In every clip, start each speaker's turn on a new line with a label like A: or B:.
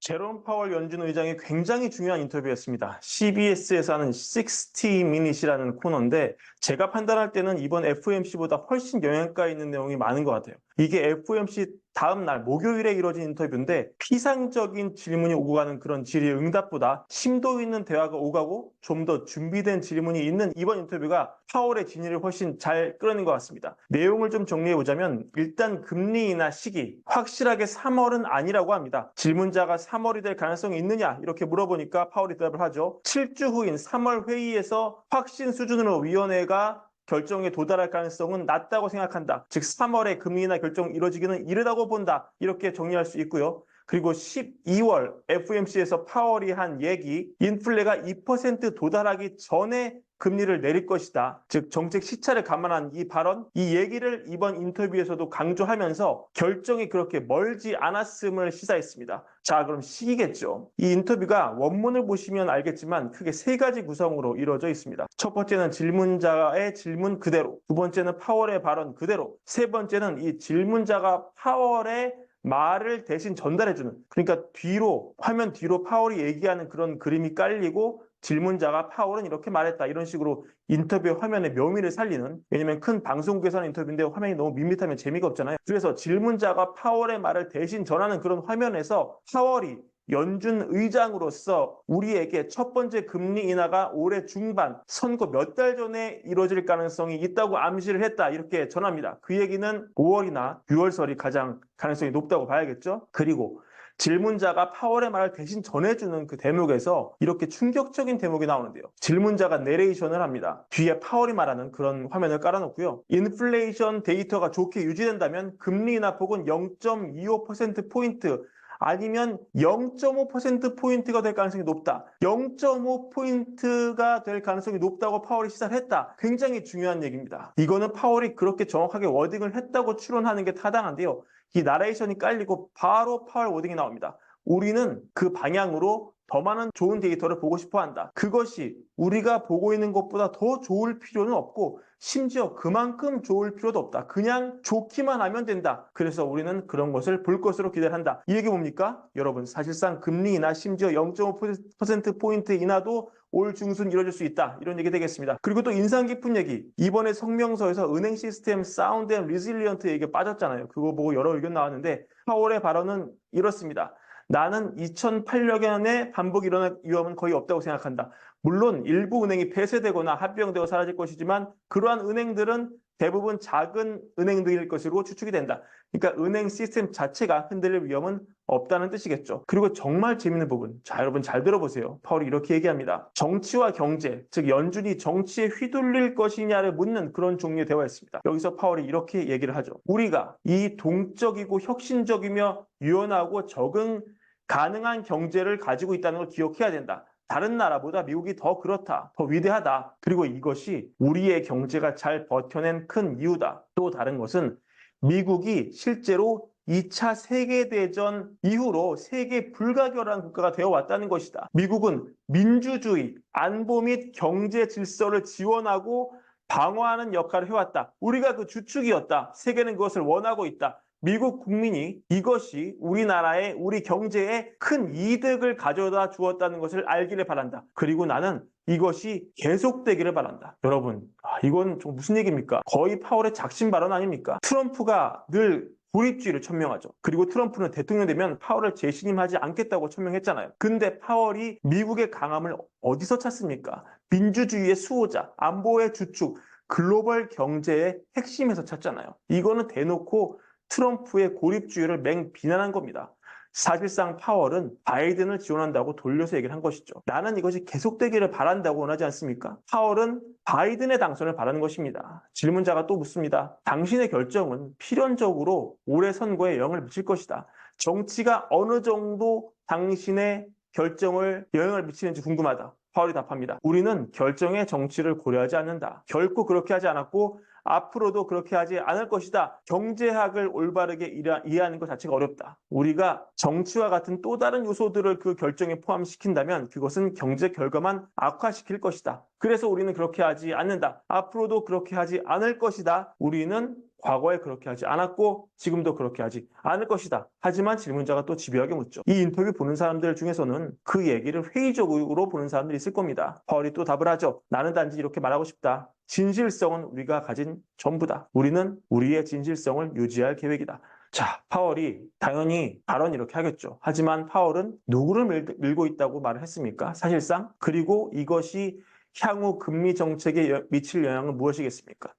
A: 제롬 파월 연준 의장이 굉장히 중요한 인터뷰였습니다. CBS에서 하는 60 Minutes이라는 코너인데 제가 판단할 때는 이번 FOMC보다 훨씬 영향가 있는 내용이 많은 것 같아요. 이게 FOMC 다음 날 목요일에 이루어진 인터뷰인데 피상적인 질문이 오고 가는 그런 질의 응답보다 심도 있는 대화가 오가고 좀 더 준비된 질문이 있는 이번 인터뷰가 파월의 진위를 훨씬 잘 끌어낸 것 같습니다. 내용을 좀 정리해보자면 일단 금리 인하 시기 확실하게 3월은 아니라고 합니다. 질문자가 3월이 될 가능성이 있느냐 이렇게 물어보니까 파월이 대답을 하죠. 7주 후인 3월 회의에서 확신 수준으로 위원회가 결정에 도달할 가능성은 낮다고 생각한다. 즉 3월에 금리 인하 결정이 이루어지기는 이르다고 본다. 이렇게 정리할 수 있고요. 그리고 12월 FOMC에서 파월이 한 얘기, 인플레가 2% 도달하기 전에 금리를 내릴 것이다. 즉 정책 시차를 감안한 이 발언, 이 얘기를 이번 인터뷰에서도 강조하면서 결정이 그렇게 멀지 않았음을 시사했습니다. 자, 그럼 시기겠죠. 이 인터뷰가 원문을 보시면 알겠지만 크게 세 가지 구성으로 이루어져 있습니다. 첫 번째는 질문자의 질문 그대로, 두 번째는 파월의 발언 그대로, 세 번째는 이 질문자가 파월의 말을 대신 전달해주는, 그러니까 뒤로, 화면 뒤로 파월이 얘기하는 그런 그림이 깔리고 질문자가 파월은 이렇게 말했다 이런 식으로 인터뷰 화면의 묘미를 살리는, 왜냐면 큰 방송국에서 하는 인터뷰인데 화면이 너무 밋밋하면 재미가 없잖아요. 그래서 질문자가 파월의 말을 대신 전하는 그런 화면에서 파월이 연준 의장으로서 우리에게 첫 번째 금리 인하가 올해 중반 선거 몇 달 전에 이루어질 가능성이 있다고 암시를 했다 이렇게 전합니다. 그 얘기는 5월이나 6월설이 가장 가능성이 높다고 봐야겠죠. 그리고 질문자가 파월의 말을 대신 전해주는 그 대목에서 이렇게 충격적인 대목이 나오는데요. 질문자가 내레이션을 합니다. 뒤에 파월이 말하는 그런 화면을 깔아놓고요. 인플레이션 데이터가 좋게 유지된다면 금리 인하 폭은 0.25%포인트 아니면 0.5%포인트가 될 가능성이 높다. 0.5포인트가 될 가능성이 높다고 파월이 시사를 했다. 굉장히 중요한 얘기입니다. 이거는 파월이 그렇게 정확하게 워딩을 했다고 추론하는 게 타당한데요. 이 나레이션이 깔리고 바로 파월 워딩이 나옵니다. 우리는 그 방향으로 더 많은 좋은 데이터를 보고 싶어 한다. 그것이 우리가 보고 있는 것보다 더 좋을 필요는 없고 심지어 그만큼 좋을 필요도 없다. 그냥 좋기만 하면 된다. 그래서 우리는 그런 것을 볼 것으로 기대를 한다. 이 얘기 뭡니까? 여러분 사실상 금리 인하 심지어 0.5%포인트 인하도 올 중순 이뤄질 수 있다. 이런 얘기 되겠습니다. 그리고 또 인상 깊은 얘기. 이번에 성명서에서 은행 시스템 사운드 앤 리질리언트 얘기가 빠졌잖아요. 그거 보고 여러 의견 나왔는데 파월의 발언은 이렇습니다. 나는 2008년에 반복이 일어날 위험은 거의 없다고 생각한다. 물론 일부 은행이 폐쇄되거나 합병되고 사라질 것이지만 그러한 은행들은 대부분 작은 은행들일 것으로 추측이 된다. 그러니까 은행 시스템 자체가 흔들릴 위험은 없다는 뜻이겠죠. 그리고 정말 재밌는 부분. 자, 여러분 잘 들어보세요. 파월이 이렇게 얘기합니다. 정치와 경제, 즉 연준이 정치에 휘둘릴 것이냐를 묻는 그런 종류의 대화였습니다. 여기서 파월이 이렇게 얘기를 하죠. 우리가 이 동적이고 혁신적이며 유연하고 적응 가능한 경제를 가지고 있다는 걸 기억해야 된다. 다른 나라보다 미국이 더 그렇다, 더 위대하다. 그리고 이것이 우리의 경제가 잘 버텨낸 큰 이유다. 또 다른 것은 미국이 실제로 2차 세계대전 이후로 세계 불가결한 국가가 되어왔다는 것이다. 미국은 민주주의, 안보 및 경제 질서를 지원하고 방어하는 역할을 해왔다. 우리가 그 주축이었다. 세계는 그것을 원하고 있다. 미국 국민이 이것이 우리나라의 우리 경제에 큰 이득을 가져다 주었다는 것을 알기를 바란다. 그리고 나는 이것이 계속되기를 바란다. 여러분, 이건 좀 무슨 얘기입니까? 거의 파월의 작심 발언 아닙니까? 트럼프가 늘 고립주의를 천명하죠. 그리고 트럼프는 대통령 되면 파월을 재신임하지 않겠다고 천명했잖아요. 근데 파월이 미국의 강함을 어디서 찾습니까? 민주주의의 수호자, 안보의 주축, 글로벌 경제의 핵심에서 찾잖아요. 이거는 대놓고 트럼프의 고립주의를 맹 비난한 겁니다. 사실상 파월은 바이든을 지원한다고 돌려서 얘기를 한 것이죠. 나는 이것이 계속되기를 바란다고 원하지 않습니까? 파월은 바이든의 당선을 바라는 것입니다. 질문자가 또 묻습니다. 당신의 결정은 필연적으로 올해 선거에 영향을 미칠 것이다. 정치가 어느 정도 당신의 결정을 영향을 미치는지 궁금하다. 파월이 답합니다. 우리는 결정의 정치를 고려하지 않는다. 결코 그렇게 하지 않았고 앞으로도 그렇게 하지 않을 것이다. 경제학을 올바르게 이해하는 것 자체가 어렵다. 우리가 정치와 같은 또 다른 요소들을 그 결정에 포함시킨다면 그것은 경제 결과만 악화시킬 것이다. 그래서 우리는 그렇게 하지 않는다. 앞으로도 그렇게 하지 않을 것이다. 우리는 과거에 그렇게 하지 않았고 지금도 그렇게 하지 않을 것이다. 하지만 질문자가 또 집요하게 묻죠. 이 인터뷰 보는 사람들 중에서는 그 얘기를 회의적으로 보는 사람들이 있을 겁니다. 파월이 또 답을 하죠. 나는 단지 이렇게 말하고 싶다. 진실성은 우리가 가진 전부다. 우리는 우리의 진실성을 유지할 계획이다. 자, 파월이 당연히 발언 이렇게 하겠죠. 하지만 파월은 누구를 밀고 있다고 말을 했습니까? 사실상. 그리고 이것이 향후 금리 정책에 미칠 영향은 무엇이겠습니까?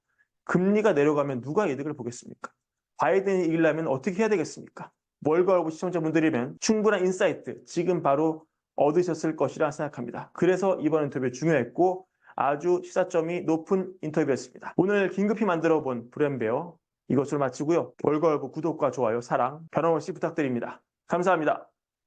A: 금리가 내려가면 누가 이득을 보겠습니까? 바이든이 이기려면 어떻게 해야 되겠습니까? 월가을보 시청자분들이면 충분한 인사이트 지금 바로 얻으셨을 것이라 생각합니다. 그래서 이번 인터뷰 중요했고 아주 시사점이 높은 인터뷰였습니다. 오늘 긴급히 만들어본 브랜베어 이것으로 마치고요. 월가을보 구독과 좋아요, 사랑 변함없이 부탁드립니다. 감사합니다.